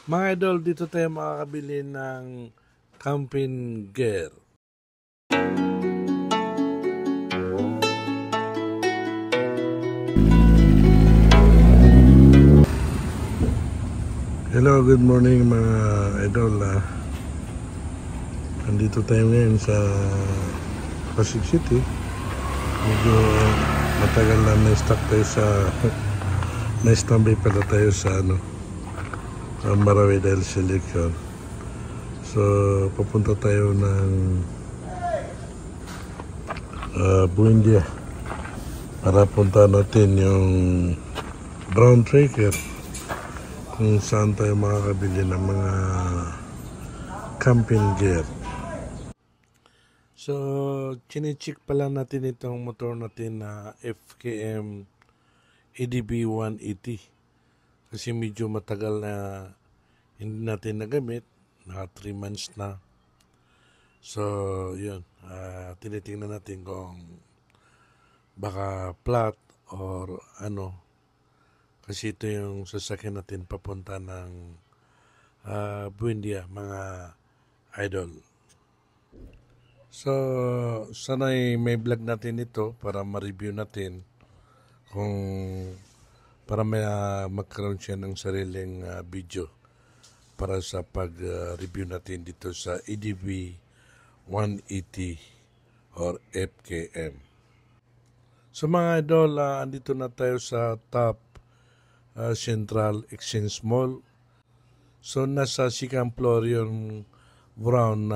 Mga idol, dito tayo makakabili ng camping gear. Hello, good morning mga idol. Andito tayo ngayon sa Pasig City. Medyo matagal na na-stuck tayo sa na-stambay pala tayo sa Marawi dahil sa election. So papunta tayo ng Buendia para punta natin yung Brown Tracker kung saan tayo makakabili ng mga camping gear. So chine-check pala natin itong motor natin na FKM EDB 180 kasi medyo matagal na hindi natin nagamit, naka 3 months na. So yun, tinitingnan natin kung baka flat or kasi ito yung sasakyan natin papunta ng Buendia mga idol. So sana'y may vlog natin ito para ma-review natin kung para magkaroon siya ng sariling video para sa pag-review natin dito sa EDB 180 or FKM. So mga idol, andito na tayo sa top Central Exchange Mall. So nasa second floor yung brown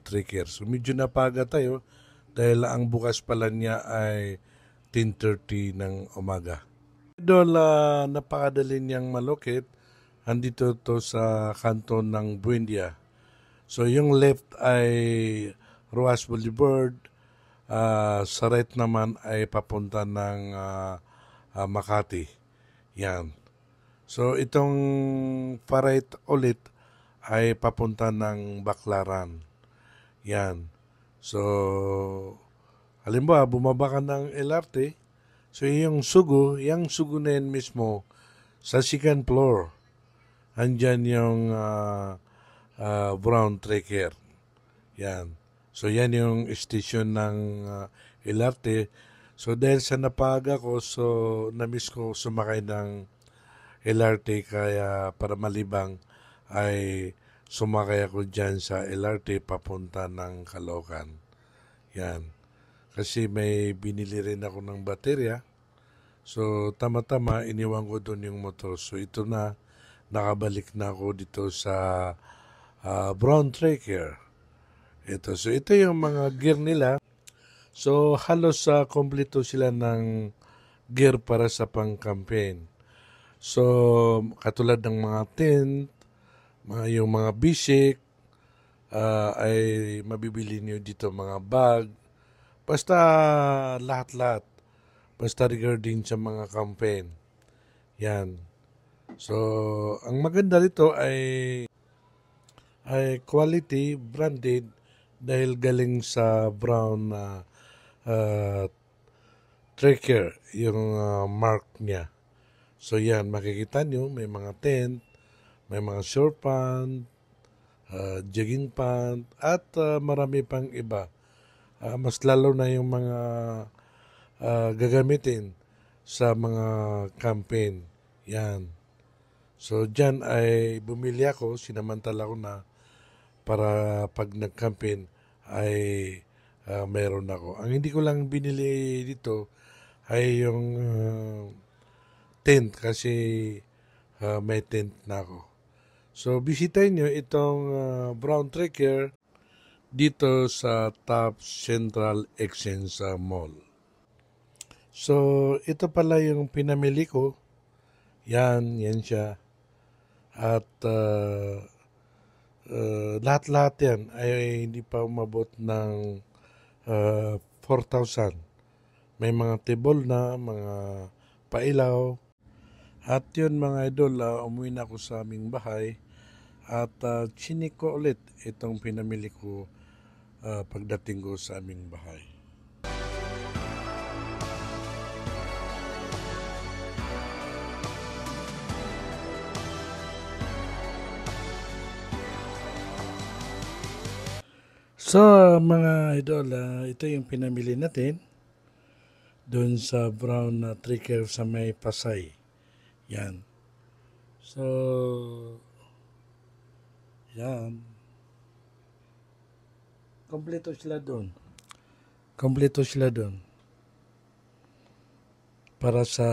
tracker. So medyo napaga tayo dahil ang bukas pala niya ay 10:30 ng umaga. Idol, napakadali niyang malokit. Andito to sa kanto ng Buendia. So yung left ay Ruas Boulevard. Sa right naman ay papunta ng Makati. Yan. So itong pa-right ulit ay papunta ng Baclaran. Yan. So halimbawa bumaba ka ng LRT. So yung sugo na yan mismo sa second floor. Andyan yung Brown Tracker. Yan. So yan yung station ng LRT. So dahil sa napaga ko, so na-miss ko sumakay ng LRT kaya para malibang ay sumakay ako dyan sa LRT papunta ng Caloocan. Yan. Kasi may binili rin ako ng baterya. So tama-tama iniwan ko doon yung motor. So ito na, nakabalik na ako dito sa Brown Tracker. So ito yung mga gear nila. So halos kompleto sila ng gear para sa pang-campaign. So katulad ng mga tent, yung mga basic, ay mabibili niyo dito, mga bag. Basta lahat-lahat. Basta regarding sa mga campaign. Yan. So, ang maganda rito ay quality, branded, dahil galing sa Brown Tracker, yung mark niya. So, yan, makikita nyo, may mga tent, may mga short pant, jogging pant, at marami pang iba. Mas lalo na yung mga gagamitin sa mga campaign. Yan. So, dyan ay bumili ako, sinamantala ko na para pag nag-campaign ay meron ako. Ang hindi ko lang binili dito ay yung tent kasi may tent na ako. So, bisitahin nyo itong Brown Tracker dito sa Top Central Exchange Mall. So, ito pala yung pinamili ko. Yan siya. At lahat-lahat yan ay hindi pa umabot ng 4,000. May mga table na, mga pailaw. At yun mga idol, umuwi na ako sa aming bahay. At chinik ko ulit itong pinamili ko pagdating ko sa aming bahay. So mga idol, ito yung pinamili natin doon sa brown na tricker sa may Pasay. Yan. So, yan. Kompleto sila doon. Kompleto sila doon para sa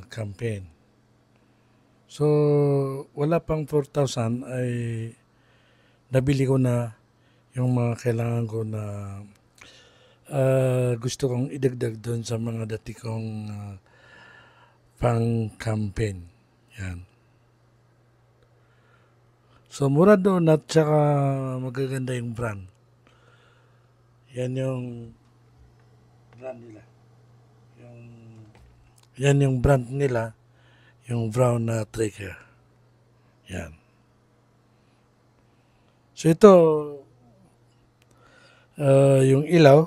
campaign. So, wala pang 4,000 ay nabili ko na yung mga kailangan ko na gusto kong idagdag doon sa mga dati kong pang-campaign. Yan. So, mura doon at saka magaganda yung brand. Yan yung brand nila. Yan yung brand nila, yung brown na trigger. Yan. So, ito, yung ilaw,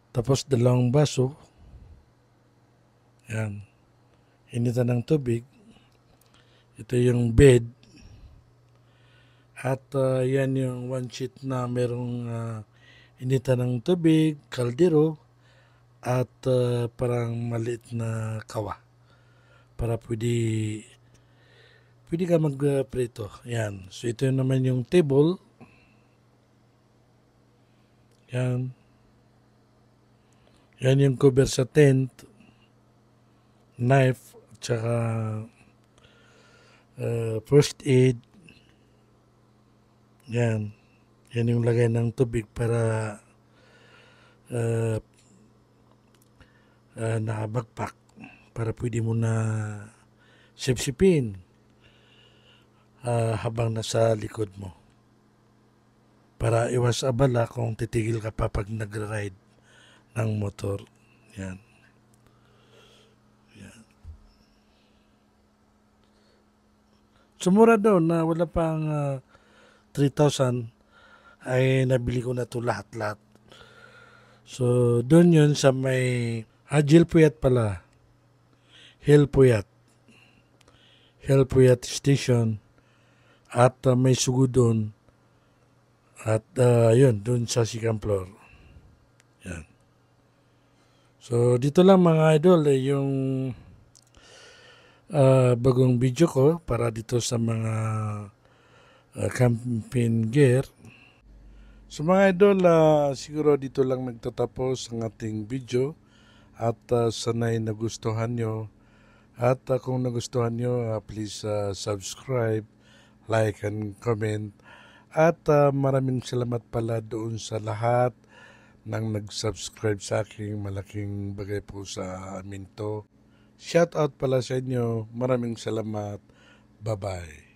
tapos dalawang baso. Yan. Initan ng tubig. Ito yung bed. At yan yung one sheet na merong initan ng tubig, kaldero, at parang maliit na kawa. Para pwede ka magprito. Yan. So ito naman yung table. Yan. Yan yung cover sa tent. Knife. Tsaka first aid. Yan. Yan yung lagay ng tubig para nakabagpak. Para pwede mo na sipsipin habang nasa likod mo. Para iwas abala kung titigil ka pa pag nag-ride ng motor. Yan. Yan. Sumura daw na wala pang 3,000 ay nabili ko na ito lahat-lahat. So, doon yun sa may Jill Puyat pala. Hill Puyat Station. At may sugo doon. At yun, doon sa second floor. Yan. So, dito lang mga idol, yung bagong video ko para dito sa mga campaign gear. So mga idol, siguro dito lang nagtatapos ang ating video at sanay nagustuhan nyo. At kung nagustuhan nyo, please subscribe, like, and comment. At maraming salamat pala doon sa lahat ng nag-subscribe sa aking malaking bagay po sa amin to. Shout out pala sa inyo. Maraming salamat. Bye-bye.